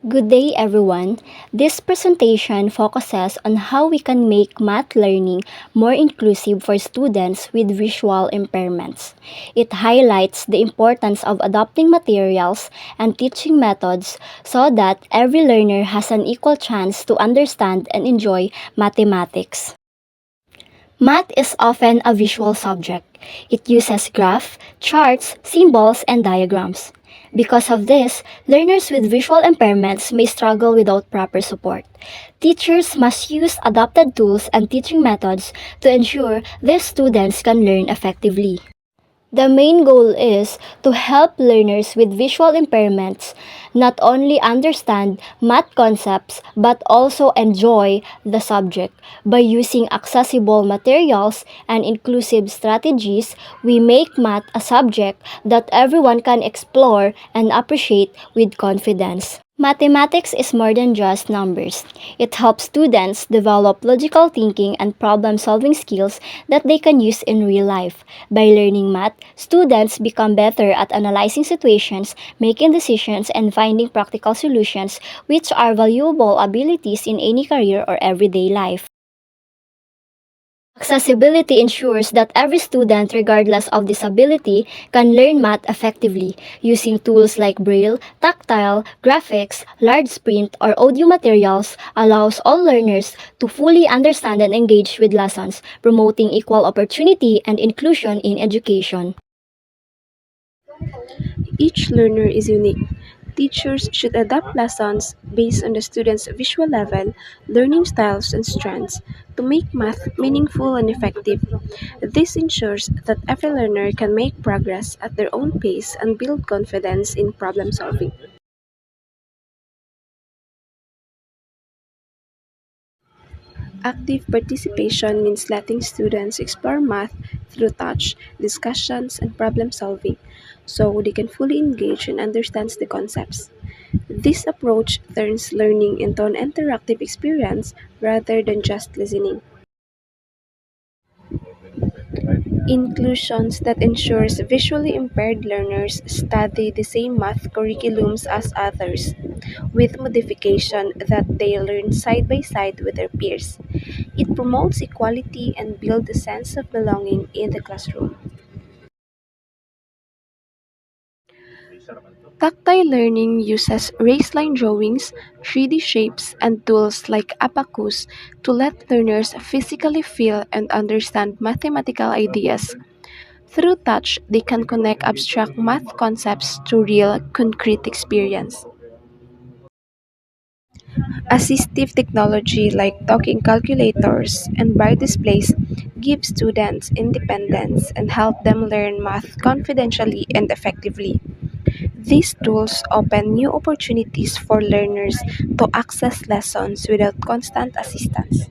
Good day, everyone. This presentation focuses on how we can make math learning more inclusive for students with visual impairments. It highlights the importance of adopting materials and teaching methods so that every learner has an equal chance to understand and enjoy mathematics. Math is often a visual subject. It uses graphs, charts, symbols, and diagrams. Because of this, learners with visual impairments may struggle without proper support. Teachers must use adapted tools and teaching methods to ensure their students can learn effectively. The main goal is to help learners with visual impairments not only understand math concepts but also enjoy the subject. By using accessible materials and inclusive strategies, we make math a subject that everyone can explore and appreciate with confidence. Mathematics is more than just numbers. It helps students develop logical thinking and problem-solving skills that they can use in real life. By learning math, students become better at analyzing situations, making decisions, and finding practical solutions, which are valuable abilities in any career or everyday life. Accessibility ensures that every student, regardless of disability, can learn math effectively. Using tools like Braille, tactile, graphics, large print, or audio materials allows all learners to fully understand and engage with lessons, promoting equal opportunity and inclusion in education. Each learner is unique. Teachers should adapt lessons based on the student's visual level, learning styles, and strengths to make math meaningful and effective. This ensures that every learner can make progress at their own pace and build confidence in problem solving. Active participation means letting students explore math through touch, discussions, and problem solving so they can fully engage and understand the concepts. This approach turns learning into an interactive experience rather than just listening. Inclusions that ensures visually impaired learners study the same math curriculums as others, with modification that they learn side by side with their peers. It promotes equality and builds a sense of belonging in the classroom. Tactile learning uses raised line drawings, 3D shapes, and tools like abacus to let learners physically feel and understand mathematical ideas. Through touch, they can connect abstract math concepts to real, concrete experience. Assistive technology like talking calculators and bright displays give students independence and help them learn math confidentially and effectively. These tools open new opportunities for learners to access lessons without constant assistance.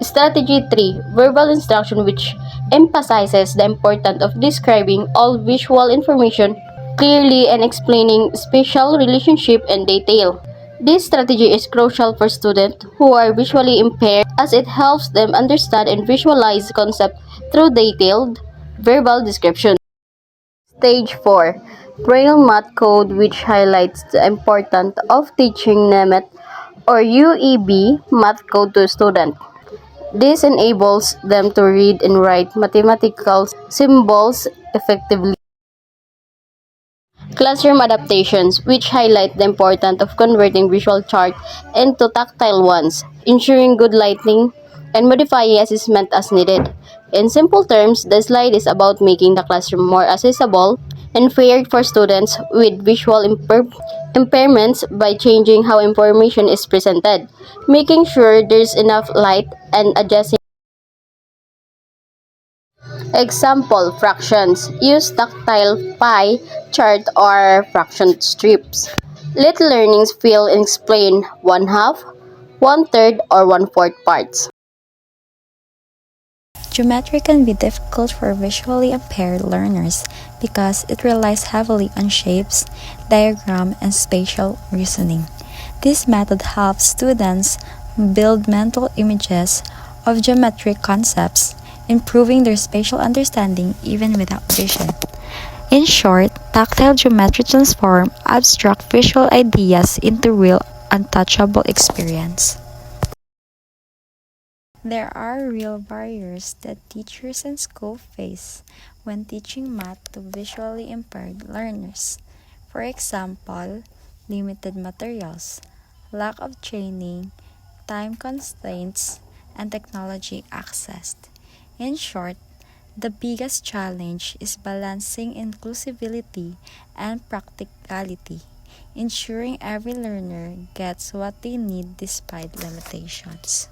Strategy 3, verbal instruction, which emphasizes the importance of describing all visual information clearly and explaining spatial relationship in detail. This strategy is crucial for students who are visually impaired as it helps them understand and visualize concepts through detailed verbal description. Stage 4, Braille Math Code, which highlights the importance of teaching NEMET or UEB math code to students. This enables them to read and write mathematical symbols effectively. Classroom adaptations, which highlight the importance of converting visual charts into tactile ones, ensuring good lighting, and modifying assessment as needed. In simple terms, the slide is about making the classroom more accessible and fair for students with visual impairments by changing how information is presented, making sure there's enough light, and adjusting. Example fractions. Use tactile pie chart or fraction strips. Let learnings feel and explain 1/2, 1/3, or 1/4 parts. Geometry can be difficult for visually impaired learners because it relies heavily on shapes, diagram, and spatial reasoning. This method helps students build mental images of geometric concepts, improving their spatial understanding even without vision. In short, tactile geometry transforms abstract visual ideas into real untouchable experience. There are real barriers that teachers and schools face when teaching math to visually impaired learners. For example, limited materials, lack of training, time constraints, and technology access. In short, the biggest challenge is balancing inclusivity and practicality, ensuring every learner gets what they need despite limitations.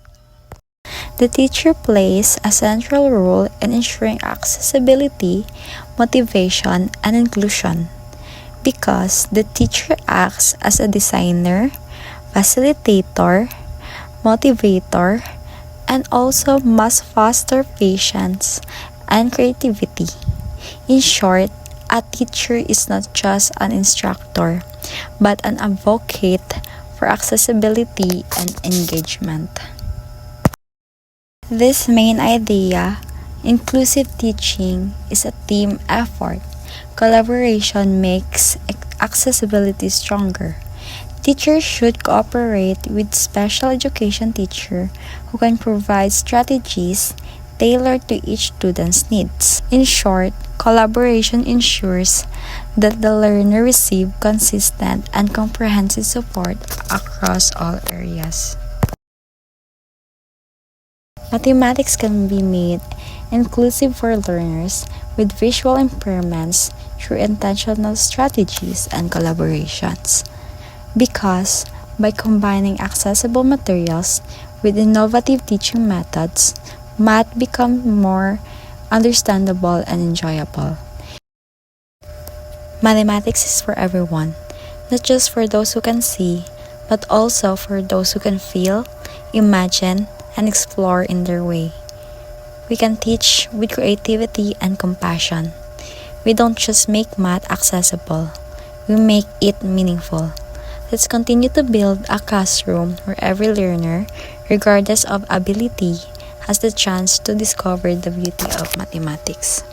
The teacher plays a central role in ensuring accessibility, motivation, and inclusion because the teacher acts as a designer, facilitator, motivator, and also must foster patience and creativity. In short, a teacher is not just an instructor, but an advocate for accessibility and engagement. This main idea, inclusive teaching, is a team effort. Collaboration makes accessibility stronger. Teachers should cooperate with special education teacher who can provide strategies tailored to each student's needs. In short, collaboration ensures that the learner receive consistent and comprehensive support across all areas. Mathematics can be made inclusive for learners with visual impairments through intentional strategies and collaborations. Because by combining accessible materials with innovative teaching methods, math becomes more understandable and enjoyable. Mathematics is for everyone, not just for those who can see, but also for those who can feel, imagine, and explore in their way. We can teach with creativity and compassion. We don't just make math accessible, we make it meaningful. Let's continue to build a classroom where every learner, regardless of ability, has the chance to discover the beauty of mathematics.